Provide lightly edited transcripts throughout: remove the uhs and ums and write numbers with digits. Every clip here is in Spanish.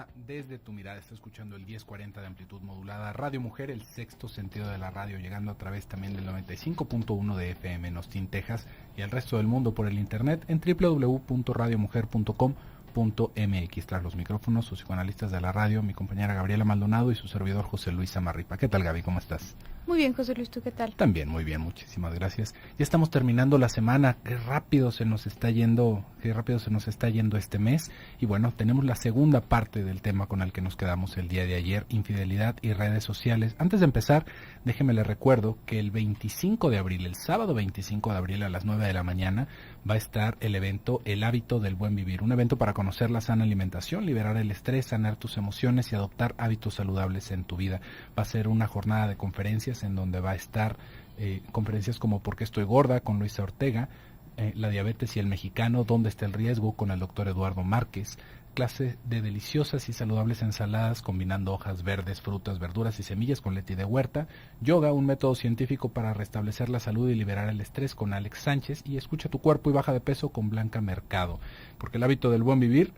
programa Desde tu Mirada. Está escuchando el 1040 de amplitud modulada, Radio Mujer, el sexto sentido de la radio, llegando a través también del 95.1 de FM en Austin, Texas, y al resto del mundo por el internet en www.radiomujer.com.mx. Tras los micrófonos, sus psicoanalistas de la radio, mi compañera Gabriela Maldonado y su servidor José Luis Amarripa. ¿Qué tal, Gaby? ¿Cómo estás? Muy bien, José Luis, ¿tú qué tal? También muy bien, muchísimas gracias. Ya estamos terminando la semana, qué rápido se nos está yendo este mes. Y bueno, tenemos la segunda parte del tema con el que nos quedamos el día de ayer, infidelidad y redes sociales. Antes de empezar, déjeme le recuerdo que el 25 de abril, el sábado 25 de abril a las 9 de la mañana, va a estar el evento El Hábito del Buen Vivir, un evento para conocer la sana alimentación, liberar el estrés, sanar tus emociones y adoptar hábitos saludables en tu vida. Va a ser una jornada de conferencias en donde va a estar conferencias como ¿Por qué estoy gorda?, con Luisa Ortega, la diabetes y el mexicano, ¿dónde está el riesgo?, con el doctor Eduardo Márquez, clase de deliciosas y saludables ensaladas combinando hojas verdes, frutas, verduras y semillas con Leti de Huerta, yoga, un método científico para restablecer la salud y liberar el estrés con Alex Sánchez, y escucha tu cuerpo y baja de peso con Blanca Mercado, porque el hábito del buen vivir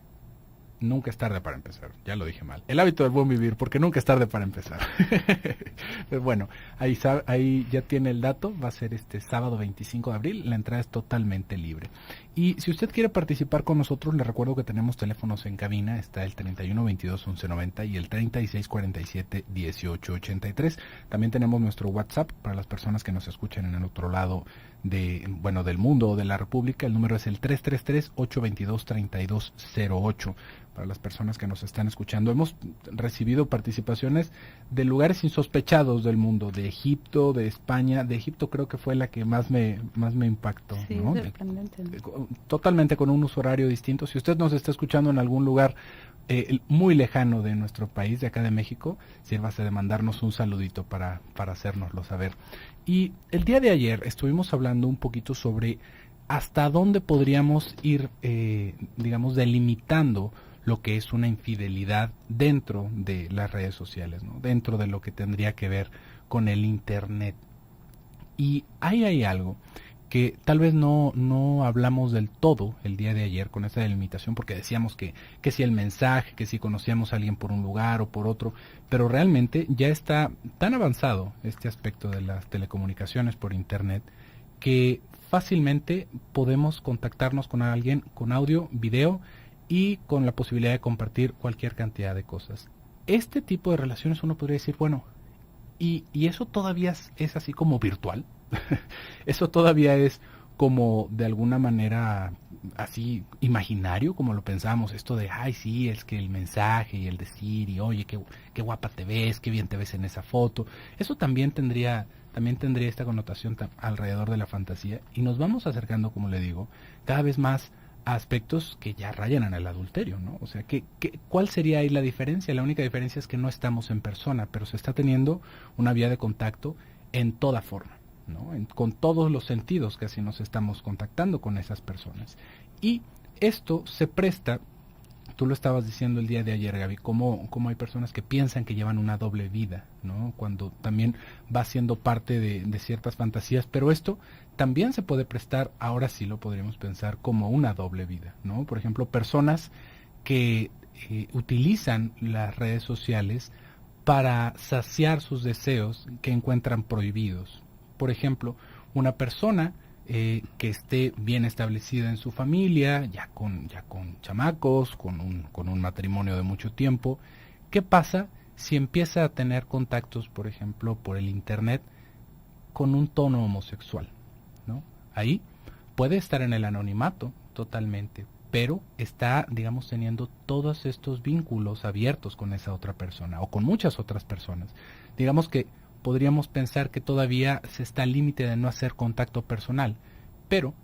nunca es tarde para empezar. Ya lo dije mal. El hábito del buen vivir, porque nunca es tarde para empezar. Pero bueno, ahí ya tiene el dato. Va a ser este sábado 25 de abril. La entrada es totalmente libre. Y si usted quiere participar con nosotros, le recuerdo que tenemos teléfonos en cabina. Está el 31 22 11 90 y el 36 47 18 83. También tenemos nuestro WhatsApp para las personas que nos escuchan en el otro lado del mundo o de la República. El número es el 333 822 3208. Para las personas que nos están escuchando, hemos recibido participaciones de lugares insospechados del mundo, de Egipto, de España. De Egipto creo que fue la que más me impactó, sí, ¿no? Sorprendente. Totalmente con un uso horario distinto. Si usted nos está escuchando en algún lugar muy lejano de nuestro país, de acá de México, sírvase de mandarnos un saludito para hacérnoslo saber. Y el día de ayer estuvimos hablando un poquito sobre hasta dónde podríamos ir, delimitando lo que es una infidelidad dentro de las redes sociales, ¿no? Dentro de lo que tendría que ver con el internet. Y ahí hay algo que tal vez no hablamos del todo el día de ayer con esa delimitación, porque decíamos que si el mensaje, que si conocíamos a alguien por un lugar o por otro, pero realmente ya está tan avanzado este aspecto de las telecomunicaciones por internet que fácilmente podemos contactarnos con alguien con audio, video y con la posibilidad de compartir cualquier cantidad de cosas. Este tipo de relaciones uno podría decir, bueno, y eso todavía es así como virtual. Eso todavía es como de alguna manera así imaginario, como lo pensamos, esto de, ay sí, es que el mensaje y el decir, y oye, qué guapa te ves, qué bien te ves en esa foto. Eso también tendría esta connotación alrededor de la fantasía, y nos vamos acercando, como le digo, cada vez más a aspectos que ya rayan en el adulterio, ¿no? O sea, ¿cuál sería ahí la diferencia? La única diferencia es que no estamos en persona, pero se está teniendo una vía de contacto en toda forma, ¿no? Con todos los sentidos casi nos estamos contactando con esas personas. Y esto se presta, tú lo estabas diciendo el día de ayer, Gaby, cómo hay personas que piensan que llevan una doble vida, ¿no? Cuando también va siendo parte de ciertas fantasías, pero esto también se puede prestar, ahora sí lo podríamos pensar como una doble vida, ¿no? Por ejemplo, personas que utilizan las redes sociales para saciar sus deseos que encuentran prohibidos. Por ejemplo, una persona que esté bien establecida en su familia, ya con chamacos, con un matrimonio de mucho tiempo, ¿qué pasa si empieza a tener contactos, por ejemplo, por el internet con un tono homosexual, ¿no? Ahí puede estar en el anonimato totalmente, pero está, digamos, teniendo todos estos vínculos abiertos con esa otra persona o con muchas otras personas. Digamos que podríamos pensar que todavía se está al límite de no hacer contacto personal, pero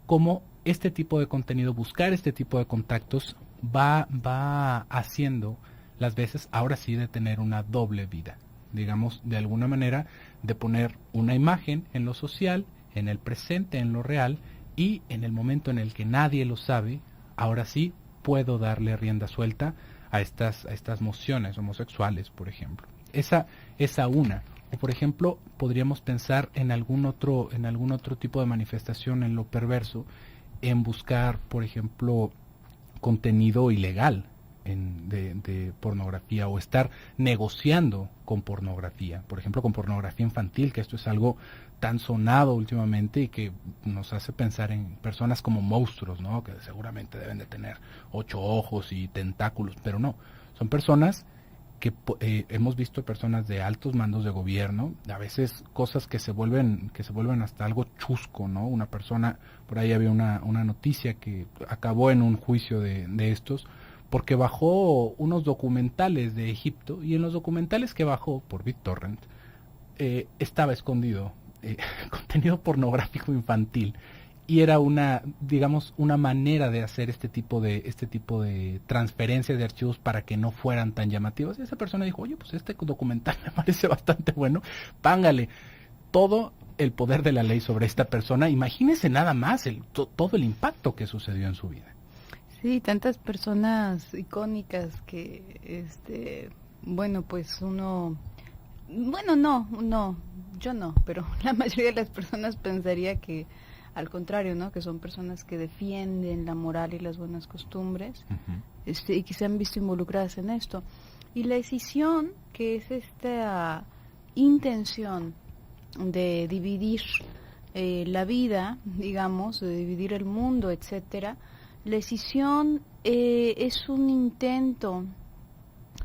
como este tipo de contenido, buscar este tipo de contactos va haciendo las veces, ahora sí, de tener una doble vida, digamos, de alguna manera, de poner una imagen en lo social, en el presente, en lo real, y en el momento en el que nadie lo sabe, ahora sí puedo darle rienda suelta a estas mociones homosexuales, por ejemplo. Esa una. O por ejemplo, podríamos pensar en algún otro tipo de manifestación en lo perverso, en buscar, por ejemplo, contenido ilegal de pornografía o estar negociando con pornografía, por ejemplo con pornografía infantil, que esto es algo tan sonado últimamente y que nos hace pensar en personas como monstruos, ¿no? Que seguramente deben de tener 8 ojos y tentáculos, pero no, son personas que hemos visto personas de altos mandos de gobierno, a veces cosas que se vuelven hasta algo chusco, ¿no? Una persona, por ahí había una noticia que acabó en un juicio de estos, porque bajó unos documentales de Egipto, y en los documentales que bajó por BitTorrent estaba escondido contenido pornográfico infantil, y era una manera de hacer este tipo de transferencias de archivos para que no fueran tan llamativos. Y esa persona dijo, oye, pues este documental me parece bastante bueno, pángale. Todo el poder de la ley sobre esta persona, imagínese nada más todo el impacto que sucedió en su vida. Sí, tantas personas icónicas que, bueno, pues uno, bueno, no, yo no, pero la mayoría de las personas pensaría que al contrario, ¿no? Que son personas que defienden la moral y las buenas costumbres, y que se han visto involucradas en esto. Y la decisión, que es esta intención de dividir la vida, digamos, de dividir el mundo, etcétera, la decisión es un intento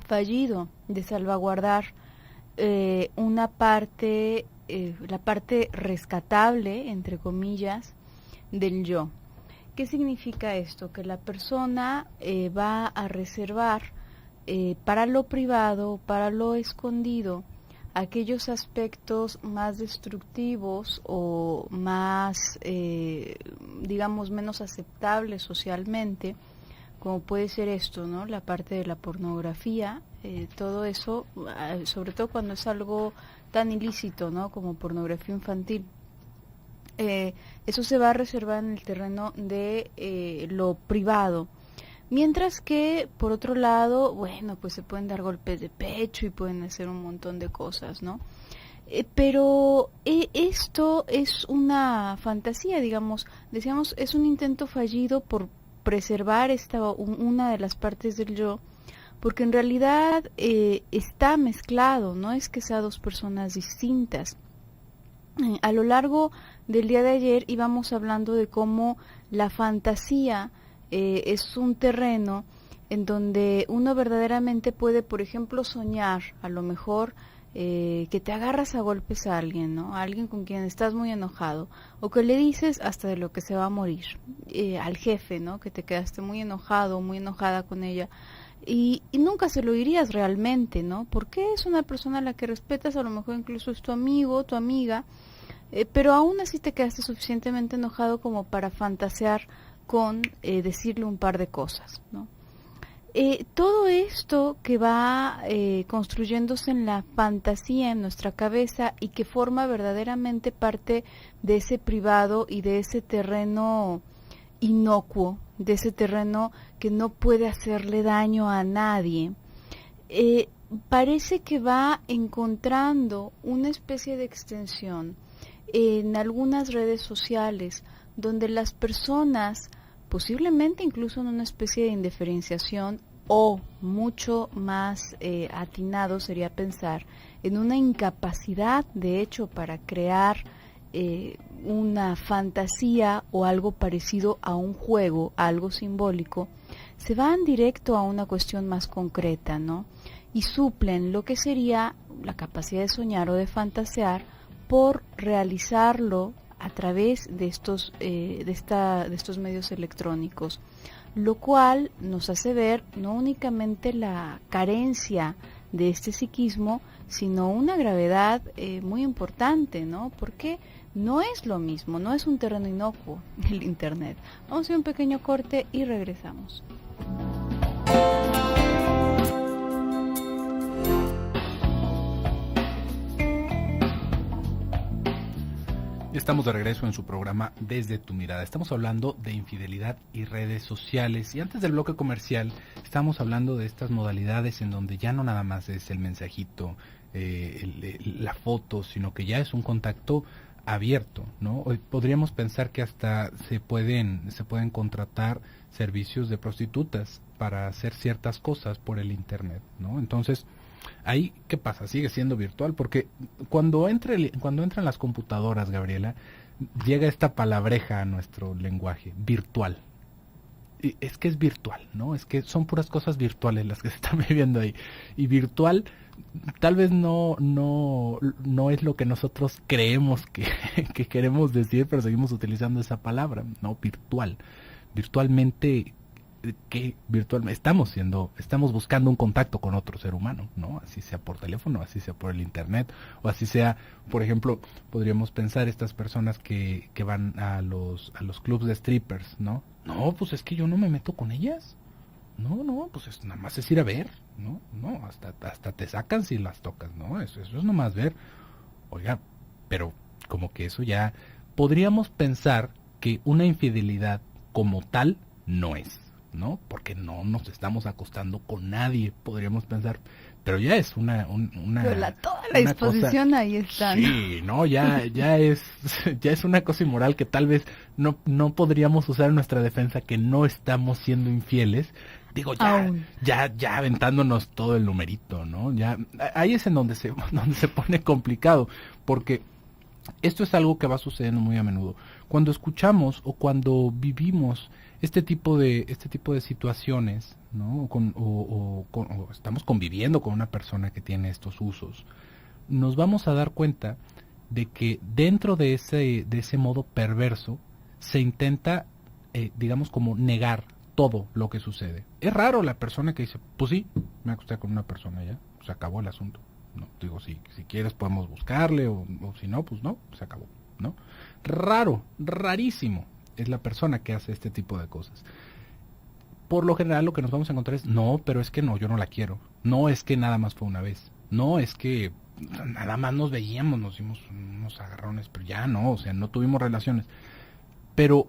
fallido de salvaguardar una parte, la parte rescatable, entre comillas, del yo. ¿Qué significa esto? Que la persona va a reservar para lo privado, para lo escondido, aquellos aspectos más destructivos o más, digamos, menos aceptables socialmente, como puede ser esto, ¿no? La parte de la pornografía, todo eso, sobre todo cuando es algo tan ilícito, ¿no? Como pornografía infantil. Eso se va a reservar en el terreno de lo privado. Mientras que, por otro lado, bueno, pues se pueden dar golpes de pecho y pueden hacer un montón de cosas, ¿no? Pero esto es una fantasía, digamos, decíamos, es un intento fallido por preservar una de las partes del yo, porque en realidad está mezclado, no es que sea dos personas distintas. A lo largo del día de ayer íbamos hablando de cómo la fantasía es un terreno en donde uno verdaderamente puede, por ejemplo, soñar, a lo mejor que te agarras a golpes a alguien, ¿no? A alguien con quien estás muy enojado, o que le dices hasta de lo que se va a morir, al jefe, ¿no? Que te quedaste muy enojado, muy enojada con ella, y nunca se lo dirías realmente, ¿no? Porque es una persona a la que respetas, a lo mejor incluso es tu amigo, tu amiga, pero aún así te quedaste suficientemente enojado como para fantasear con decirle un par de cosas, ¿no? Todo esto que va construyéndose en la fantasía en nuestra cabeza y que forma verdaderamente parte de ese privado y de ese terreno inocuo, de ese terreno que no puede hacerle daño a nadie, parece que va encontrando una especie de extensión en algunas redes sociales donde las personas, posiblemente incluso en una especie de indiferenciación, o mucho más atinado sería pensar en una incapacidad de hecho para crear una fantasía o algo parecido a un juego, algo simbólico, se van directo a una cuestión más concreta, ¿no? Y suplen lo que sería la capacidad de soñar o de fantasear por realizarlo a través de estos medios electrónicos, lo cual nos hace ver no únicamente la carencia de este psiquismo, sino una gravedad muy importante, ¿no? Porque no es lo mismo, no es un terreno inocuo el Internet. Vamos a hacer un pequeño corte y regresamos. Estamos de regreso en su programa Desde tu Mirada. Estamos hablando de infidelidad y redes sociales. Y antes del bloque comercial, estamos hablando de estas modalidades en donde ya no nada más es el mensajito, la foto, sino que ya es un contacto abierto, ¿no? Hoy podríamos pensar que hasta se pueden contratar servicios de prostitutas para hacer ciertas cosas por el internet, ¿no? Entonces, ahí, ¿qué pasa? Sigue siendo virtual, porque cuando entran las computadoras, Gabriela, llega esta palabreja a nuestro lenguaje, virtual. Y es que es virtual, ¿no? Es que son puras cosas virtuales las que se están viviendo ahí. Y virtual tal vez no es lo que nosotros creemos que queremos decir, pero seguimos utilizando esa palabra, ¿no? Virtual. Virtualmente, ¿qué virtualmente? Estamos buscando un contacto con otro ser humano, ¿no? Así sea por teléfono, así sea por el internet, o así sea, por ejemplo, podríamos pensar estas personas que van a los clubs de strippers, ¿no? No, pues es que yo no me meto con ellas. No, pues nada más es ir a ver, ¿no? No, hasta te sacan si las tocas, ¿no? Eso es nomás ver. Oiga, pero como que eso ya podríamos pensar que una infidelidad como tal no es, ¿no? Porque no nos estamos acostando con nadie, podríamos pensar, pero ya es una pero toda la disposición cosa, ahí está, ¿no? Sí, no, ya es una cosa inmoral que tal vez no podríamos usar en nuestra defensa, que no estamos siendo infieles. Digo, ya aventándonos todo el numerito, ¿no? Ya ahí es en donde se pone complicado, porque esto es algo que va sucediendo muy a menudo. Cuando escuchamos o cuando vivimos este tipo de situaciones, ¿no? O estamos conviviendo con una persona que tiene estos usos, nos vamos a dar cuenta de que dentro de ese modo perverso se intenta, digamos, como negar todo lo que sucede. Es raro la persona que dice, pues sí, me acosté con una persona, ya, se acabó el asunto. No, digo, si quieres podemos buscarle, o si no, pues no, se acabó, ¿no? Rarísimo es la persona que hace este tipo de cosas. Por lo general lo que nos vamos a encontrar es, no, pero es que no, yo no la quiero. No, es que nada más fue una vez. No, es que nada más nos veíamos, nos dimos unos agarrones, pero ya no, o sea, no tuvimos relaciones. Pero,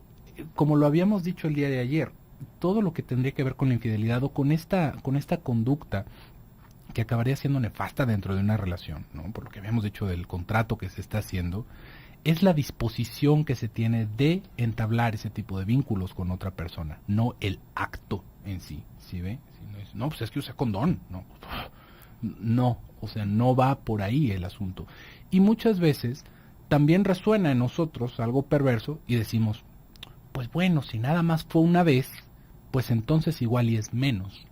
como lo habíamos dicho el día de ayer, todo lo que tendría que ver con la infidelidad o con esta conducta que acabaría siendo nefasta dentro de una relación, ¿no? Por lo que habíamos dicho del contrato que se está haciendo, es la disposición que se tiene de entablar ese tipo de vínculos con otra persona, no el acto en sí, ¿sí ve? No, pues es que usa condón, no, o sea, no va por ahí el asunto. Y muchas veces también resuena en nosotros algo perverso y decimos, pues bueno, si nada más fue una vez, pues entonces igual y es menos,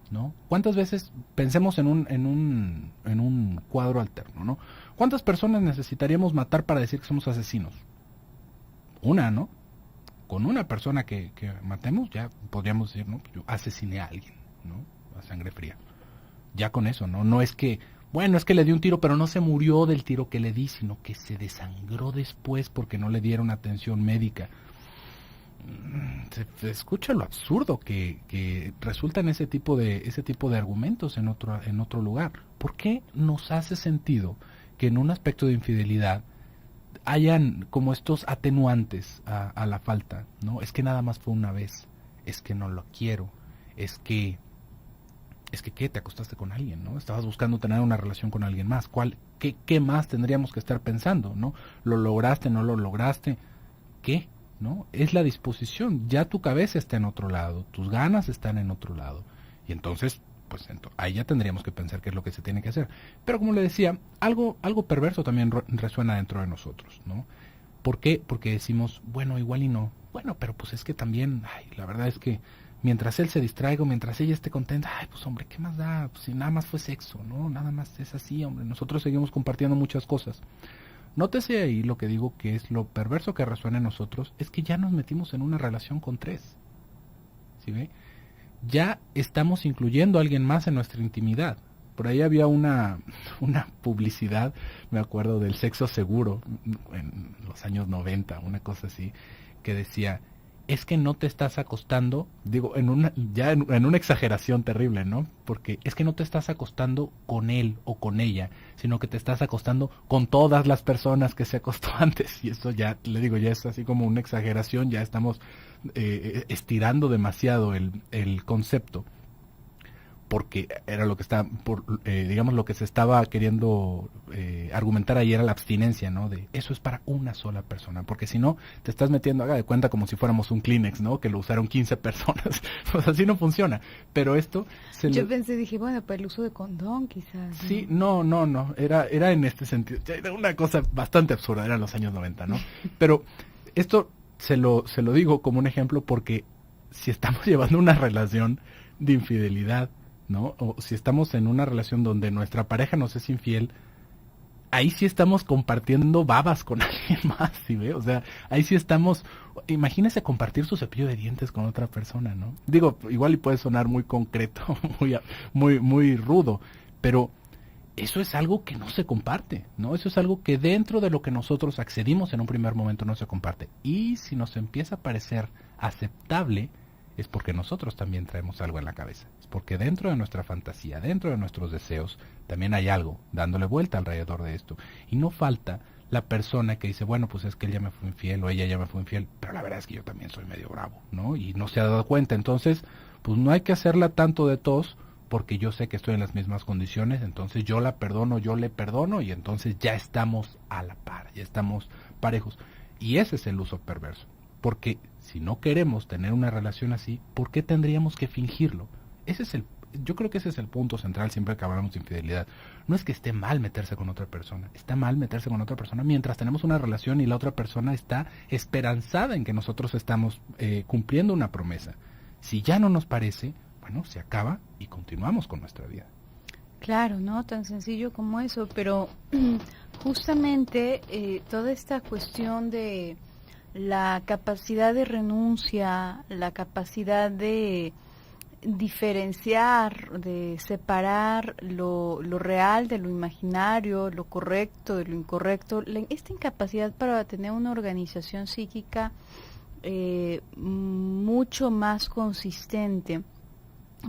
¿no? ¿Cuántas veces, pensemos en un cuadro alterno, ¿no? ¿Cuántas personas necesitaríamos matar para decir que somos asesinos? Una, ¿no? Con una persona que matemos ya podríamos decir, ¿no? Yo asesiné a alguien, ¿no? A sangre fría. Ya con eso, ¿no? No es que, bueno, es que le di un tiro, pero no se murió del tiro que le di, sino que se desangró después porque no le dieron atención médica. Se escucha lo absurdo que resulta en ese tipo de argumentos en otro lugar. ¿Por qué nos hace sentido que en un aspecto de infidelidad hayan como estos atenuantes a la falta, ¿no? Es que nada más fue una vez, es que no lo quiero, es que ¿qué? Te acostaste con alguien, ¿no? Estabas buscando tener una relación con alguien más. ¿Qué más tendríamos que estar pensando, ¿no? ¿Lo lograste, no lo lograste? ¿Qué? ¿No? Es la disposición, ya tu cabeza está en otro lado, tus ganas están en otro lado, y entonces, pues ahí ya tendríamos que pensar qué es lo que se tiene que hacer. Pero como le decía, algo perverso también resuena dentro de nosotros, ¿no? ¿Por qué? Porque decimos, bueno, igual y no, bueno, pero pues es que también, la verdad es que mientras él se distraiga, mientras ella esté contenta, pues hombre, ¿qué más da? Pues si nada más fue sexo, ¿no? Nada más es así, hombre, nosotros seguimos compartiendo muchas cosas. Nótese ahí lo que digo, que es lo perverso que resuena en nosotros, es que ya nos metimos en una relación con 3. ¿Sí ve? Ya estamos incluyendo a alguien más en nuestra intimidad. Por ahí había una publicidad, me acuerdo, del sexo seguro, en los años 90, una cosa así, que decía, es que no te estás acostando, digo, en una exageración terrible, ¿no? Porque es que no te estás acostando con él o con ella, sino que te estás acostando con todas las personas que se acostó antes. Y eso ya, le digo, ya es así como una exageración, ya estamos estirando demasiado el concepto. porque era lo que está, digamos, lo que se estaba queriendo argumentar ahí era la abstinencia, ¿no? De eso es para una sola persona, porque si no, te estás metiendo, haga de cuenta como si fuéramos un Kleenex, ¿no? Que lo usaron 15 personas, pues así no funciona, pero esto... Yo pensé, dije, bueno, para el uso de condón quizás, ¿no? Sí, no, era en este sentido, era una cosa bastante absurda, eran los años 90, ¿no? Pero esto se lo digo como un ejemplo porque si estamos llevando una relación de infidelidad, ¿no? O si estamos en una relación donde nuestra pareja nos es infiel, ahí sí estamos compartiendo babas con alguien más, ¿sí ve? O sea, ahí sí estamos, imagínese compartir su cepillo de dientes con otra persona, ¿no? Digo, igual y puede sonar muy concreto, muy rudo, pero eso es algo que no se comparte, ¿no? Eso es algo que dentro de lo que nosotros accedimos en un primer momento no se comparte. Y si nos empieza a parecer aceptable, es porque nosotros también traemos algo en la cabeza. Es porque dentro de nuestra fantasía, dentro de nuestros deseos, también hay algo dándole vuelta alrededor de esto. Y no falta la persona que dice, bueno, pues es que él ya me fue infiel o ella ya me fue infiel, pero la verdad es que yo también soy medio bravo, ¿no? Y no se ha dado cuenta. Entonces, pues no hay que hacerla tanto de tos, porque yo sé que estoy en las mismas condiciones, entonces yo la perdono, yo le perdono, y entonces ya estamos a la par, ya estamos parejos. Y ese es el uso perverso. Porque si no queremos tener una relación así, ¿por qué tendríamos que fingirlo? Yo creo que ese es el punto central siempre que hablamos de infidelidad. No es que esté mal meterse con otra persona, está mal meterse con otra persona mientras tenemos una relación y la otra persona está esperanzada en que nosotros estamos cumpliendo una promesa. Si ya no nos parece, bueno, se acaba y continuamos con nuestra vida. Claro, no tan sencillo como eso, pero justamente toda esta cuestión de la capacidad de renuncia, la capacidad de diferenciar, de separar lo real de lo imaginario, lo correcto de lo incorrecto, esta incapacidad para tener una organización psíquica mucho más consistente,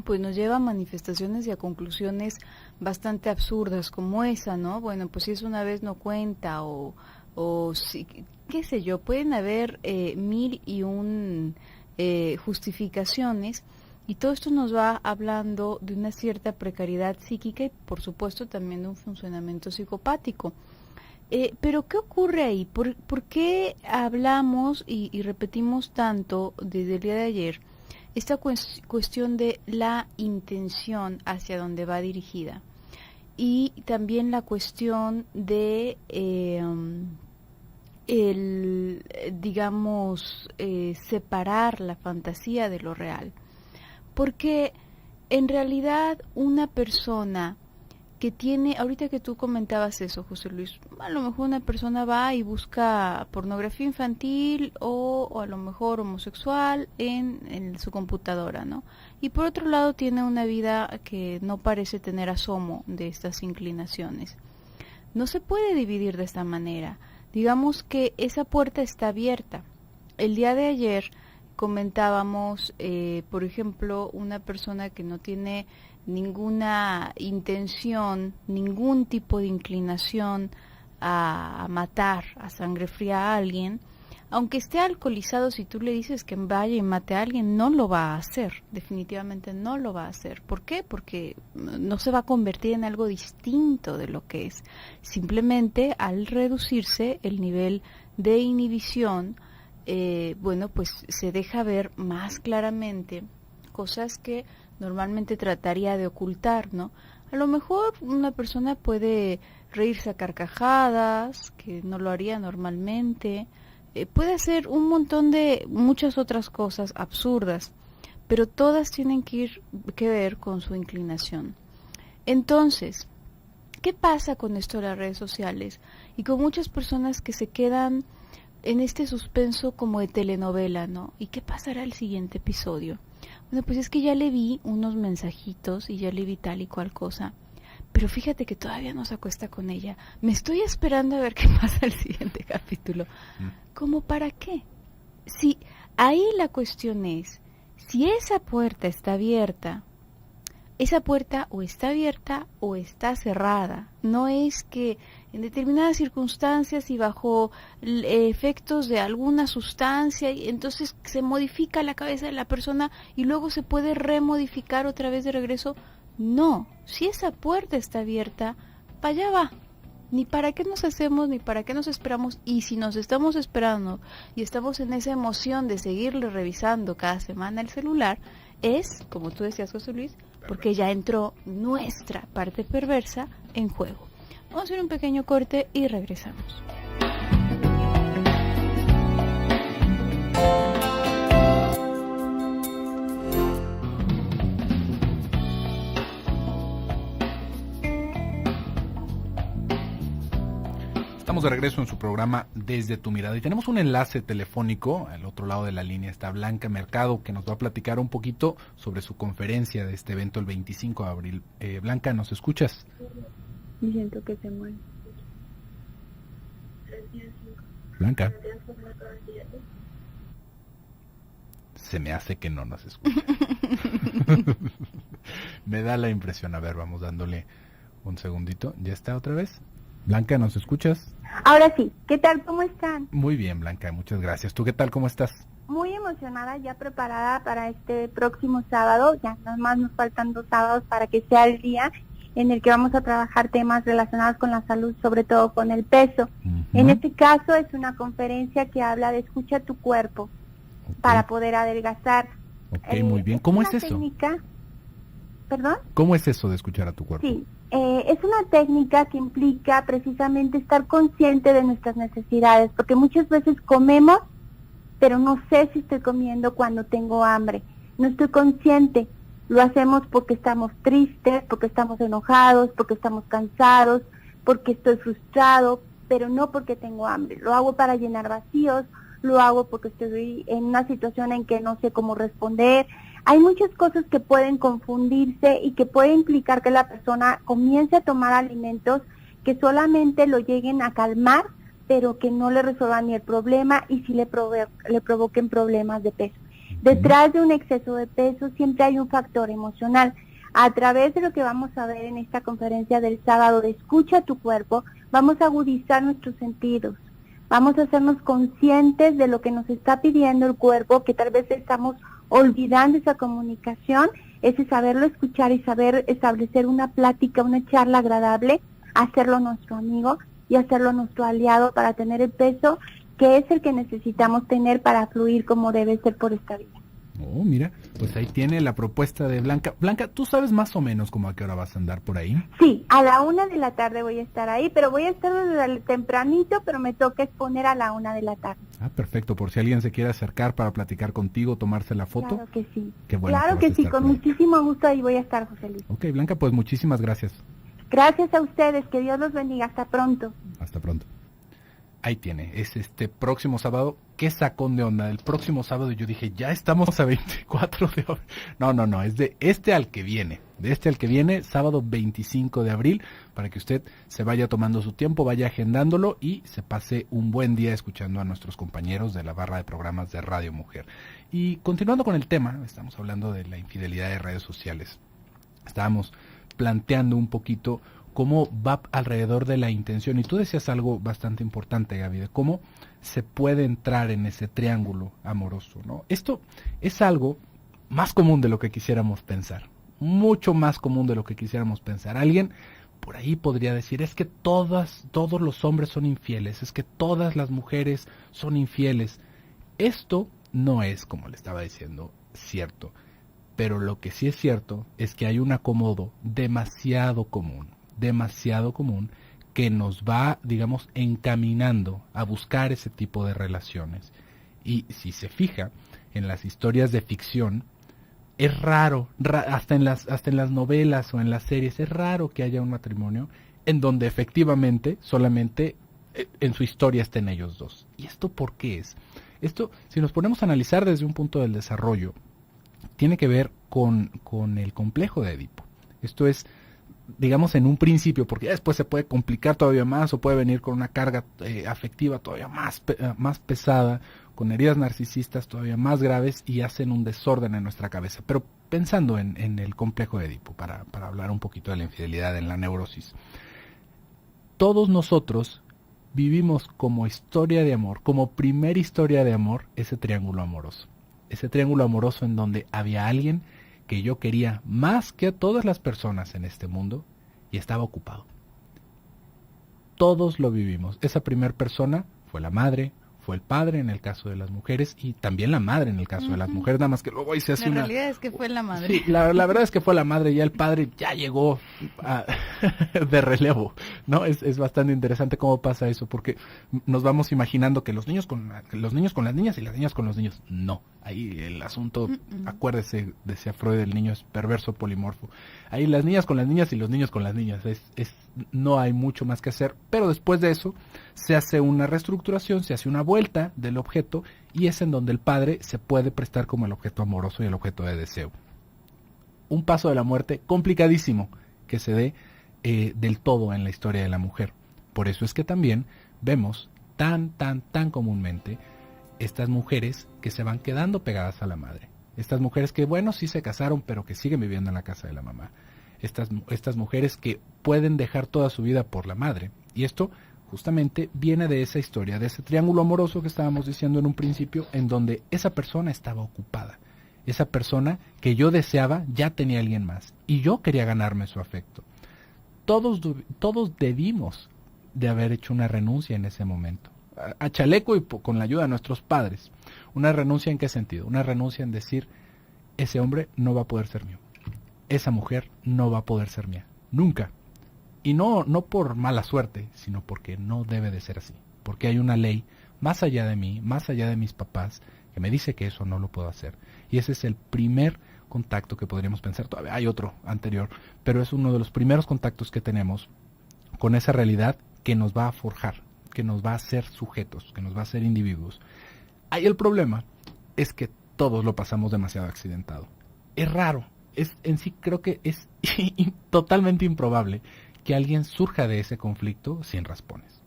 pues nos lleva a manifestaciones y a conclusiones bastante absurdas como esa, ¿no? Bueno, pues si es una vez no cuenta, o si, qué sé yo, pueden haber 1001 justificaciones, y todo esto nos va hablando de una cierta precariedad psíquica y por supuesto también de un funcionamiento psicopático. Pero ¿qué ocurre ahí? ¿Por qué hablamos y repetimos tanto desde el día de ayer esta cuestión de la intención hacia donde va dirigida? Y también la cuestión de separar la fantasía de lo real. Porque en realidad una persona que tiene, ahorita que tú comentabas eso, José Luis, a lo mejor una persona va y busca pornografía infantil o a lo mejor homosexual en su computadora, ¿no? Y por otro lado tiene una vida que no parece tener asomo de estas inclinaciones. No se puede dividir de esta manera. Digamos que esa puerta está abierta. El día de ayer comentábamos, por ejemplo, una persona que no tiene ninguna intención, ningún tipo de inclinación a matar a sangre fría a alguien, aunque esté alcoholizado, si tú le dices que vaya y mate a alguien, no lo va a hacer, definitivamente no lo va a hacer. ¿Por qué? Porque no se va a convertir en algo distinto de lo que es. Simplemente al reducirse el nivel de inhibición, bueno, pues se deja ver más claramente cosas que normalmente trataría de ocultar, ¿no? A lo mejor una persona puede reírse a carcajadas, que no lo haría normalmente, puede hacer un montón de muchas otras cosas absurdas, pero todas tienen que ver con su inclinación. Entonces, ¿qué pasa con esto de las redes sociales? Y con muchas personas que se quedan en este suspenso como de telenovela, ¿no? ¿Y qué pasará el siguiente episodio? Bueno, pues es que ya le vi unos mensajitos y ya le vi tal y cual cosa, pero fíjate que todavía no se acuesta con ella. Me estoy esperando a ver qué pasa el siguiente capítulo. ¿Cómo para qué? Si ahí la cuestión es, si esa puerta está abierta, esa puerta o está abierta o está cerrada. No es que en determinadas circunstancias y bajo efectos de alguna sustancia, y entonces se modifica la cabeza de la persona y luego se puede remodificar otra vez de regreso. No, si esa puerta está abierta, para allá va. Ni para qué nos hacemos, ni para qué nos esperamos. Y si nos estamos esperando y estamos en esa emoción de seguirle revisando cada semana el celular, es, como tú decías, José Luis, porque ya entró nuestra parte perversa en juego. Vamos a hacer un pequeño corte y regresamos. Estamos de regreso en su programa Desde tu Mirada y tenemos un enlace telefónico. Al otro lado de la línea está Blanca Mercado, que nos va a platicar un poquito sobre su conferencia de este evento el 25 de abril. Blanca, ¿nos escuchas? Y siento que se muere. Blanca. Se me hace que no nos escucha. Me da la impresión. A ver, vamos dándole un segundito. ¿Ya está otra vez? Blanca, ¿nos escuchas? Ahora sí, ¿qué tal? ¿Cómo están? Muy bien, Blanca, muchas gracias. ¿Tú qué tal? ¿Cómo estás? Muy emocionada, ya preparada para este próximo sábado. Ya nada más nos faltan 2 sábados para que sea el día en el que vamos a trabajar temas relacionados con la salud, sobre todo con el peso. En este caso es una conferencia que habla de escucha tu cuerpo para poder adelgazar. Ok, muy bien. ¿Cómo es eso? Técnica... ¿Perdón? ¿Cómo es eso de escuchar a tu cuerpo? Sí, es una técnica que implica precisamente estar consciente de nuestras necesidades, porque muchas veces comemos, pero no sé si estoy comiendo cuando tengo hambre. No estoy consciente. Lo hacemos porque estamos tristes, porque estamos enojados, porque estamos cansados, porque estoy frustrado, pero no porque tengo hambre. Lo hago para llenar vacíos, lo hago porque estoy en una situación en que no sé cómo responder. Hay muchas cosas que pueden confundirse y que puede implicar que la persona comience a tomar alimentos que solamente lo lleguen a calmar, pero que no le resuelvan ni el problema y sí le provoquen problemas de peso. Detrás de un exceso de peso siempre hay un factor emocional. A través de lo que vamos a ver en esta conferencia del sábado de Escucha tu Cuerpo, vamos a agudizar nuestros sentidos. Vamos a hacernos conscientes de lo que nos está pidiendo el cuerpo, que tal vez estamos olvidando esa comunicación, ese saberlo escuchar y saber establecer una plática, una charla agradable, hacerlo nuestro amigo y hacerlo nuestro aliado para tener el peso que es el que necesitamos tener para fluir como debe ser por esta vida. Oh, mira, pues ahí tiene la propuesta de Blanca. Blanca, ¿tú sabes más o menos cómo a qué hora vas a andar por ahí? Sí, a la 1 de la tarde voy a estar ahí, pero voy a estar desde tempranito, pero me toca exponer a la 1 de la tarde. Ah, perfecto, por si alguien se quiere acercar para platicar contigo, tomarse la foto. Claro que sí. Qué bueno, claro que sí, con muchísimo gusto ahí voy a estar, José Luis. Ok, Blanca, pues muchísimas gracias. Gracias a ustedes, que Dios los bendiga, hasta pronto. Hasta pronto. Ahí tiene, es este próximo sábado. Qué sacón de onda, el próximo sábado yo dije, ya estamos a 24 de abril. No, es de este al que viene, sábado 25 de abril, para que usted se vaya tomando su tiempo, vaya agendándolo y se pase un buen día escuchando a nuestros compañeros de la barra de programas de Radio Mujer. Y continuando con el tema, estamos hablando de la infidelidad de redes sociales. Estábamos planteando un poquito cómo va alrededor de la intención. Y tú decías algo bastante importante, Gaby, de cómo se puede entrar en ese triángulo amoroso, ¿no? Esto es algo más común de lo que quisiéramos pensar, mucho más común de lo que quisiéramos pensar. Alguien por ahí podría decir, es que todos los hombres son infieles, es que todas las mujeres son infieles. Esto no es, como le estaba diciendo, cierto. Pero lo que sí es cierto es que hay un acomodo demasiado común que nos va, digamos, encaminando a buscar ese tipo de relaciones. Y si se fija en las historias de ficción, es raro, hasta en las novelas o en las series, es raro que haya un matrimonio en donde efectivamente solamente en su historia estén ellos dos. ¿Y esto por qué es? Esto, si nos ponemos a analizar desde un punto del desarrollo, tiene que ver con el complejo de Edipo. Esto es, digamos, en un principio, porque después se puede complicar todavía más o puede venir con una carga afectiva todavía más pesada, con heridas narcisistas todavía más graves y hacen un desorden en nuestra cabeza. Pero pensando en el complejo de Edipo, para hablar un poquito de la infidelidad en la neurosis, todos nosotros vivimos como historia de amor, como primera historia de amor, ese triángulo amoroso. Ese triángulo amoroso en donde había alguien que yo quería más que a todas las personas en este mundo y estaba ocupado. Todos lo vivimos. Esa primera persona fue la madre, fue el padre en el caso de las mujeres y también la madre en el caso de las mujeres, nada más que luego ahí se hace La realidad es que fue la madre. Sí, la verdad es que fue la madre, ya el padre ya llegó de relevo, ¿no? Es bastante interesante cómo pasa eso, porque nos vamos imaginando que los niños con las niñas y las niñas con los niños. No, ahí el asunto, acuérdese, decía Freud, el niño es perverso polimorfo. Ahí las niñas con las niñas y los niños con las niñas, no hay mucho más que hacer, pero después de eso se hace una reestructuración, se hace una vuelta del objeto y es en donde el padre se puede prestar como el objeto amoroso y el objeto de deseo. Un paso de la muerte complicadísimo que se dé del todo en la historia de la mujer. Por eso es que también vemos tan comúnmente estas mujeres que se van quedando pegadas a la madre. Estas mujeres que, bueno, sí se casaron, pero que siguen viviendo en la casa de la mamá. Estas mujeres que pueden dejar toda su vida por la madre. Y esto justamente viene de esa historia, de ese triángulo amoroso que estábamos diciendo en un principio, en donde esa persona estaba ocupada. Esa persona que yo deseaba ya tenía a alguien más. Y yo quería ganarme su afecto. Todos debimos de haber hecho una renuncia en ese momento. A chaleco y con la ayuda de nuestros padres. ¿Una renuncia en qué sentido? Una renuncia en decir, ese hombre no va a poder ser mío. Esa mujer no va a poder ser mía. Nunca. Y no por mala suerte, sino porque no debe de ser así. Porque hay una ley más allá de mí, más allá de mis papás, que me dice que eso no lo puedo hacer. Y ese es el primer contacto que podríamos pensar. Todavía hay otro anterior, pero es uno de los primeros contactos que tenemos con esa realidad que nos va a forjar, que nos va a hacer sujetos, que nos va a hacer individuos. Ahí el problema es que todos lo pasamos demasiado accidentado. Es raro. En sí creo que es totalmente improbable que alguien surja de ese conflicto sin raspones.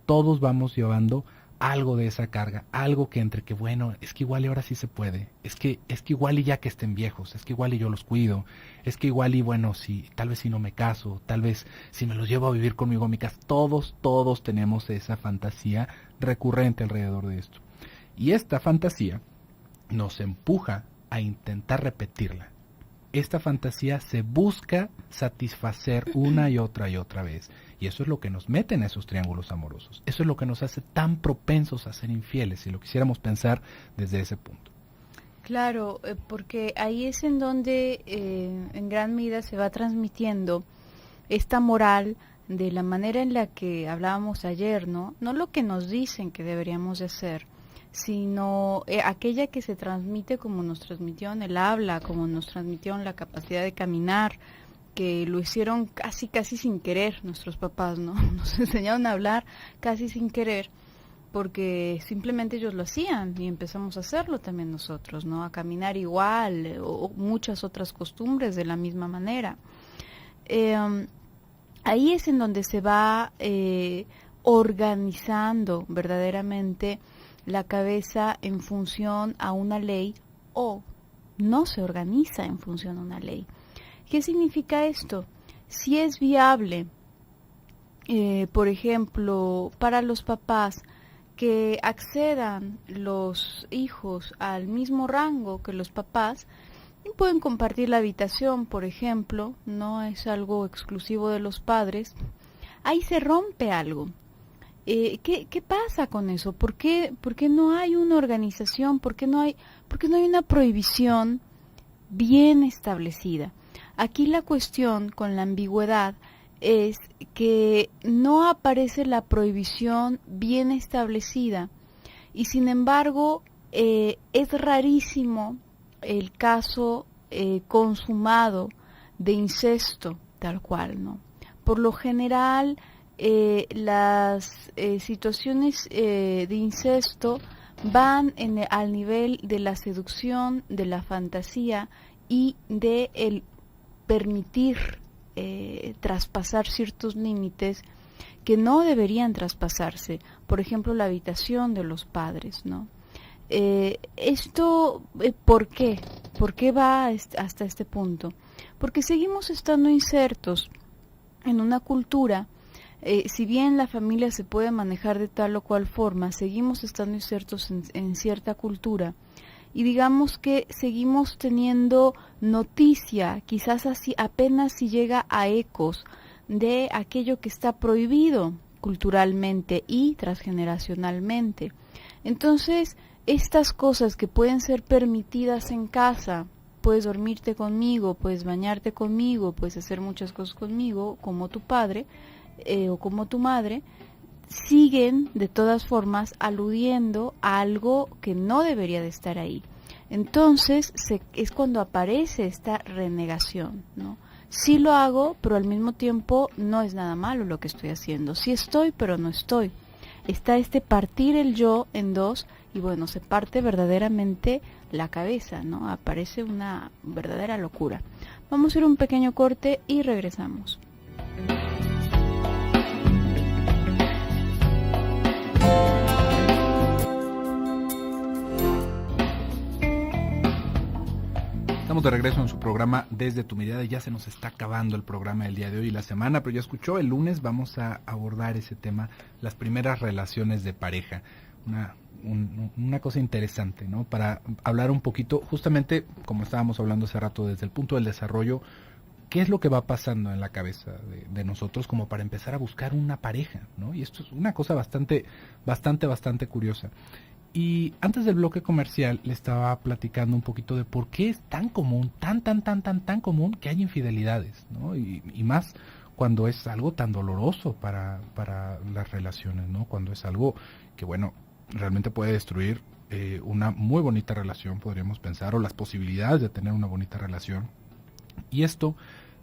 Todos vamos llevando algo de esa carga, algo que entre que bueno, es que igual y ahora sí se puede, es que igual y ya que estén viejos, es que igual y yo los cuido, es que igual y bueno, si tal vez si no me caso, tal vez si me los llevo a vivir conmigo a mi casa. Todos tenemos esa fantasía recurrente alrededor de esto. Y esta fantasía nos empuja a intentar repetirla. Esta fantasía se busca satisfacer una y otra vez. Y eso es lo que nos mete en esos triángulos amorosos. Eso es lo que nos hace tan propensos a ser infieles, si lo quisiéramos pensar desde ese punto. Claro, porque ahí es en donde en gran medida se va transmitiendo esta moral de la manera en la que hablábamos ayer, ¿no? No lo que nos dicen que deberíamos de hacer, sino aquella que se transmite como nos transmitió en el habla, como nos transmitió en la capacidad de caminar, que lo hicieron casi sin querer nuestros papás, ¿no? Nos enseñaron a hablar casi sin querer, porque simplemente ellos lo hacían y empezamos a hacerlo también nosotros, ¿no? A caminar igual o muchas otras costumbres de la misma manera. Ahí es en donde se va organizando verdaderamente la cabeza en función a una ley o no se organiza en función a una ley. ¿Qué significa esto? Si es viable, por ejemplo, para los papás que accedan los hijos al mismo rango que los papás, y pueden compartir la habitación, por ejemplo, no es algo exclusivo de los padres, ahí se rompe algo. ¿Qué pasa con eso? ¿Por qué no hay una organización? ¿Por qué no hay una prohibición bien establecida? Aquí la cuestión con la ambigüedad es que no aparece la prohibición bien establecida y sin embargo es rarísimo el caso consumado de incesto tal cual, ¿no? Por lo general las situaciones de incesto van al nivel de la seducción, de la fantasía y de el permitir traspasar ciertos límites que no deberían traspasarse, por ejemplo la habitación de los padres, ¿no? Esto, ¿por qué? ¿Por qué va hasta este punto? Porque seguimos estando insertos en una cultura, si bien la familia se puede manejar de tal o cual forma, seguimos estando insertos en cierta cultura y digamos que seguimos teniendo noticia, quizás así apenas si llega a ecos de aquello que está prohibido culturalmente y transgeneracionalmente. Entonces, estas cosas que pueden ser permitidas en casa, puedes dormirte conmigo, puedes bañarte conmigo, puedes hacer muchas cosas conmigo, como tu padre o como tu madre, siguen de todas formas aludiendo a algo que no debería de estar ahí. Entonces es cuando aparece esta renegación, ¿no? Sí lo hago, pero al mismo tiempo no es nada malo lo que estoy haciendo. Sí estoy, pero no estoy. Está este partir el yo en dos y bueno, se parte verdaderamente la cabeza, ¿no? Aparece una verdadera locura. Vamos a ir a un pequeño corte y regresamos. Estamos de regreso en su programa Desde tu Mirada. Ya se nos está acabando el programa del día de hoy y la semana, pero ya escuchó, el lunes vamos a abordar ese tema, las primeras relaciones de pareja. Una cosa interesante, ¿no? Para hablar un poquito, justamente como estábamos hablando hace rato, desde el punto del desarrollo, ¿qué es lo que va pasando en la cabeza de nosotros como para empezar a buscar una pareja, ¿no? Y esto es una cosa bastante curiosa. Y antes del bloque comercial le estaba platicando un poquito de por qué es tan común, tan común que hay infidelidades, ¿no? Y más cuando es algo tan doloroso para las relaciones, ¿no? Cuando es algo que, bueno, realmente puede destruir una muy bonita relación, podríamos pensar, o las posibilidades de tener una bonita relación. Y esto,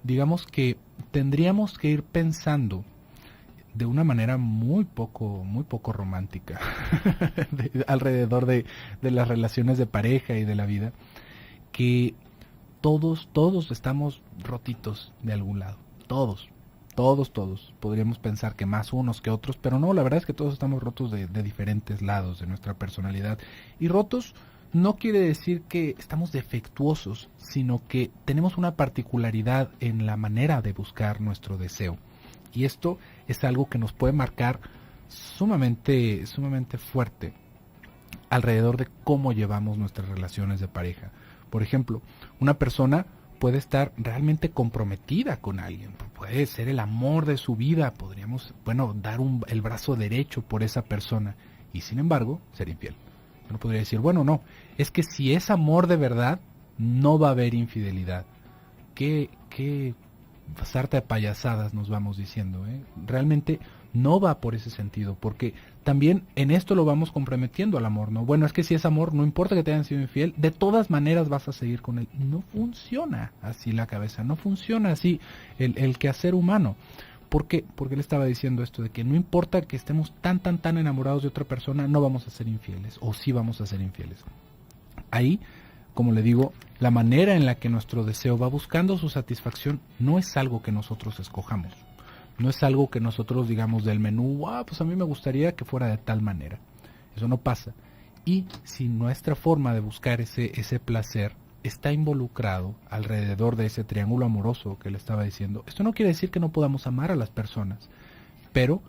digamos que tendríamos que ir pensando de una manera muy poco romántica alrededor de las relaciones de pareja y de la vida, que todos estamos rotitos de algún lado, todos podríamos pensar que más unos que otros, pero no, la verdad es que todos estamos rotos de diferentes lados de nuestra personalidad, y rotos no quiere decir que estamos defectuosos, sino que tenemos una particularidad en la manera de buscar nuestro deseo. Y esto es algo que nos puede marcar sumamente fuerte alrededor de cómo llevamos nuestras relaciones de pareja. Por ejemplo, una persona puede estar realmente comprometida con alguien, puede ser el amor de su vida, podríamos, dar el brazo derecho por esa persona y sin embargo ser infiel. Uno podría decir, bueno, no, es que si es amor de verdad, no va a haber infidelidad. ¿Qué sarta de payasadas nos vamos diciendo, ¿eh? Realmente no va por ese sentido, porque también en esto lo vamos comprometiendo al amor, ¿no? Bueno, es que si es amor, no importa que te hayan sido infiel, de todas maneras vas a seguir con él. No funciona así la cabeza, no funciona así el quehacer humano. ¿Por qué? Porque él estaba diciendo esto de que no importa que estemos tan enamorados de otra persona, no vamos a ser infieles, o sí vamos a ser infieles. Ahí, como le digo, la manera en la que nuestro deseo va buscando su satisfacción no es algo que nosotros escojamos. No es algo que nosotros digamos del menú, pues a mí me gustaría que fuera de tal manera. Eso no pasa. Y si nuestra forma de buscar ese placer está involucrado alrededor de ese triángulo amoroso que le estaba diciendo, esto no quiere decir que no podamos amar a las personas, pero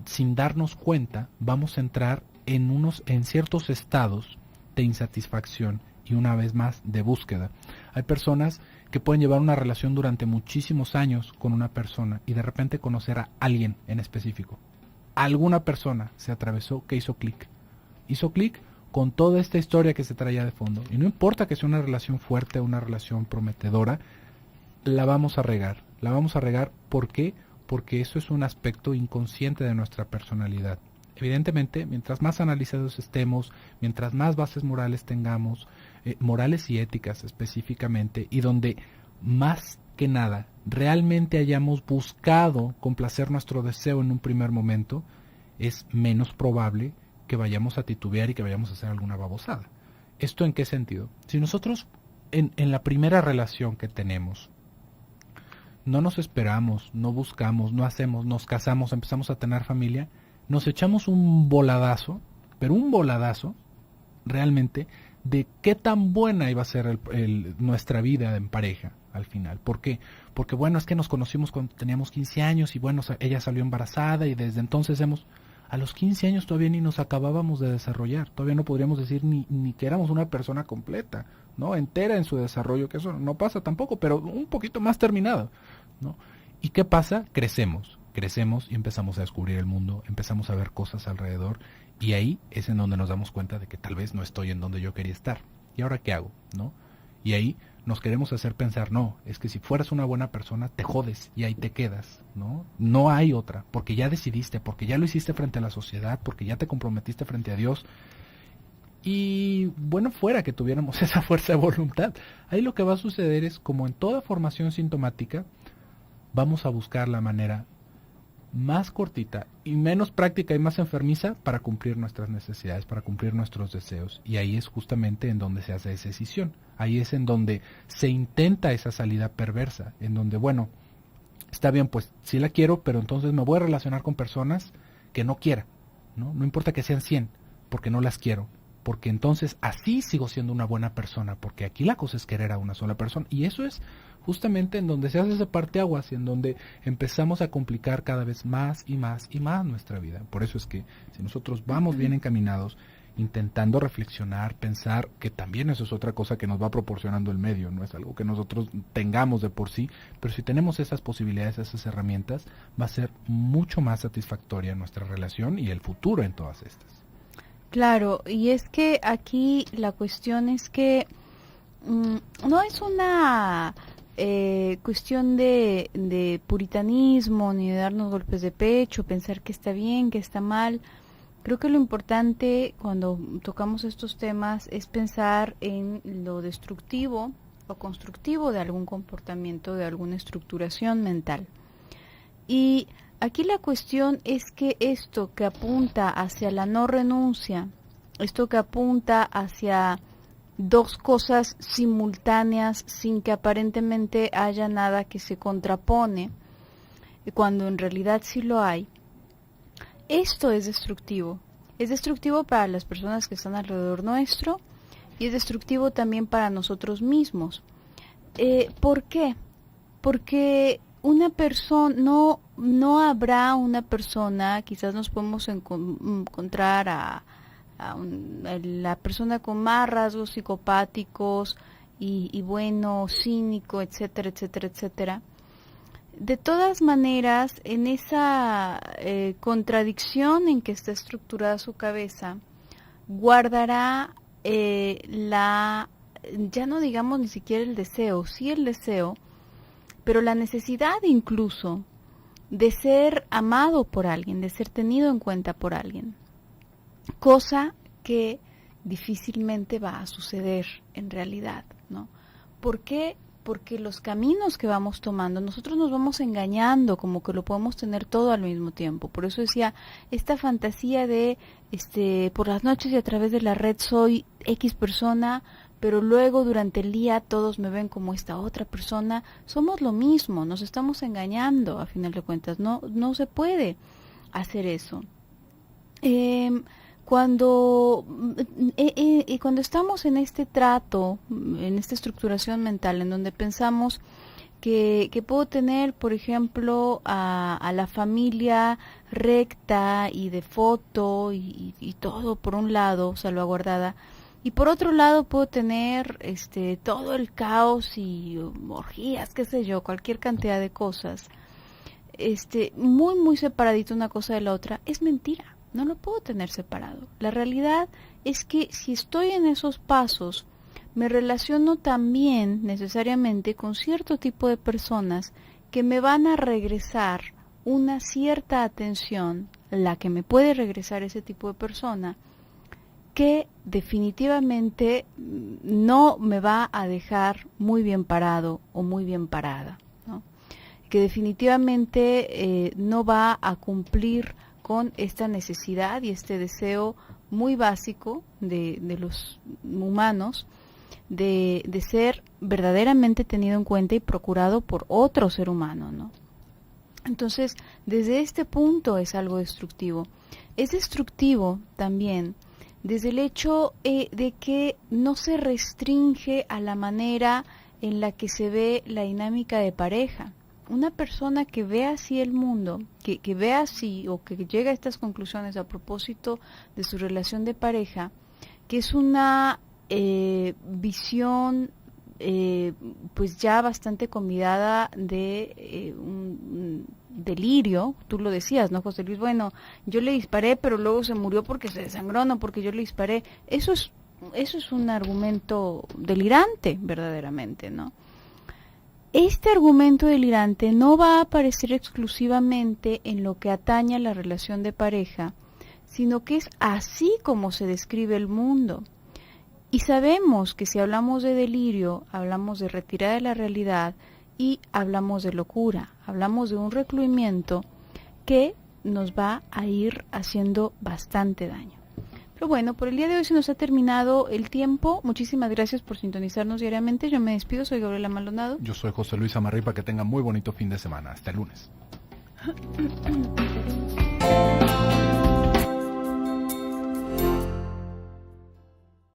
sin darnos cuenta, vamos a entrar en ciertos estados de insatisfacción y una vez más de búsqueda. Hay personas que pueden llevar una relación durante muchísimos años con una persona y de repente conocer a alguien en específico. Alguna persona se atravesó que hizo clic. Hizo clic con toda esta historia que se traía de fondo. Y no importa que sea una relación fuerte o una relación prometedora, la vamos a regar. La vamos a regar, ¿por qué? Porque eso es un aspecto inconsciente de nuestra personalidad. Evidentemente, mientras más analizados estemos, mientras más bases morales tengamos, morales y éticas específicamente, y donde más que nada realmente hayamos buscado complacer nuestro deseo en un primer momento, es menos probable que vayamos a titubear y que vayamos a hacer alguna babosada. ¿Esto en qué sentido? Si nosotros en la primera relación que tenemos no nos esperamos, no buscamos, no hacemos, nos casamos, empezamos a tener familia, nos echamos un voladazo, pero un voladazo realmente de qué tan buena iba a ser nuestra vida en pareja al final. ¿Por qué? Porque bueno, es que nos conocimos cuando teníamos 15 años y bueno, ella salió embarazada y desde entonces a los 15 años todavía ni nos acabábamos de desarrollar, todavía no podríamos decir ni que éramos una persona completa, ¿no? Entera en su desarrollo, que eso no pasa tampoco, pero un poquito más terminado, ¿no? ¿Y qué pasa? Crecemos y empezamos a descubrir el mundo, empezamos a ver cosas alrededor, y ahí es en donde nos damos cuenta de que tal vez no estoy en donde yo quería estar. ¿Y ahora qué hago? ¿No? Y ahí nos queremos hacer pensar, no, es que si fueras una buena persona te jodes y ahí te quedas, ¿no? No hay otra, porque ya decidiste, porque ya lo hiciste frente a la sociedad, porque ya te comprometiste frente a Dios. Y bueno, fuera que tuviéramos esa fuerza de voluntad, ahí lo que va a suceder es, como en toda formación sintomática, vamos a buscar la manera más cortita y menos práctica y más enfermiza para cumplir nuestras necesidades, para cumplir nuestros deseos. Y ahí es justamente en donde se hace esa decisión. Ahí es en donde se intenta esa salida perversa, en donde, bueno, está bien, pues sí la quiero, pero entonces me voy a relacionar con personas que no quiera, ¿no? No importa que sean 100, porque no las quiero. Porque entonces así sigo siendo una buena persona, porque aquí la cosa es querer a una sola persona. Y eso es justamente en donde se hace ese parteaguas y en donde empezamos a complicar cada vez más y más y más nuestra vida. Por eso es que si nosotros vamos bien encaminados, intentando reflexionar, pensar, que también eso es otra cosa que nos va proporcionando el medio, no es algo que nosotros tengamos de por sí, pero si tenemos esas posibilidades, esas herramientas, va a ser mucho más satisfactoria nuestra relación y el futuro en todas estas. Claro, y es que aquí la cuestión es que no es una cuestión de puritanismo, ni de darnos golpes de pecho, pensar que está bien, que está mal. Creo que lo importante cuando tocamos estos temas es pensar en lo destructivo o constructivo de algún comportamiento, de alguna estructuración mental. Y aquí la cuestión es que esto que apunta hacia la no renuncia, esto que apunta hacia dos cosas simultáneas sin que aparentemente haya nada que se contrapone, cuando en realidad sí lo hay, esto es destructivo. Es destructivo para las personas que están alrededor nuestro y es destructivo también para nosotros mismos. ¿Por qué? Porque una persona, no habrá una persona, quizás nos podemos encontrar a la persona con más rasgos psicopáticos y bueno, cínico, etcétera, etcétera, etcétera. De todas maneras, en esa contradicción en que está estructurada su cabeza, guardará ya no digamos ni siquiera el deseo, sí el deseo, pero la necesidad incluso de ser amado por alguien, de ser tenido en cuenta por alguien, cosa que difícilmente va a suceder en realidad, ¿no? ¿Por qué? Porque los caminos que vamos tomando, nosotros nos vamos engañando como que lo podemos tener todo al mismo tiempo. Por eso decía, esta fantasía de por las noches y a través de la red soy X persona, pero luego durante el día todos me ven como esta otra persona. Somos lo mismo, nos estamos engañando a final de cuentas, no se puede hacer eso. Cuando estamos en este trato, en esta estructuración mental, en donde pensamos que puedo tener, por ejemplo, a la familia recta y de foto y todo por un lado salvaguardada, y por otro lado puedo tener todo el caos y orgías, qué sé yo, cualquier cantidad de cosas, muy muy separadito una cosa de la otra, es mentira. No lo puedo tener separado. La realidad es que si estoy en esos pasos, me relaciono también necesariamente con cierto tipo de personas que me van a regresar una cierta atención, la que me puede regresar ese tipo de persona, que definitivamente no me va a dejar muy bien parado o muy bien parada, ¿no? Que definitivamente no va a cumplir con esta necesidad y este deseo muy básico de los humanos de ser verdaderamente tenido en cuenta y procurado por otro ser humano, ¿no? Entonces, desde este punto es algo destructivo. Es destructivo también desde el hecho de que no se restringe a la manera en la que se ve la dinámica de pareja. una persona que ve así el mundo, que ve así o que llega a estas conclusiones a propósito de su relación de pareja, que es una visión pues ya bastante convidada de un delirio, tú lo decías, ¿no, José Luis? Bueno, yo le disparé, pero luego se murió porque se desangró, no porque yo le disparé. Eso es un argumento delirante, verdaderamente, ¿no? Este argumento delirante no va a aparecer exclusivamente en lo que atañe a la relación de pareja, sino que es así como se describe el mundo. Y sabemos que si hablamos de delirio, hablamos de retirada de la realidad y hablamos de locura, hablamos de un recluimiento que nos va a ir haciendo bastante daño. Pero bueno, por el día de hoy se nos ha terminado el tiempo. Muchísimas gracias por sintonizarnos diariamente. Yo me despido, soy Gabriela Maldonado. Yo soy José Luis Amarripa, que tenga muy bonito fin de semana. Hasta el lunes.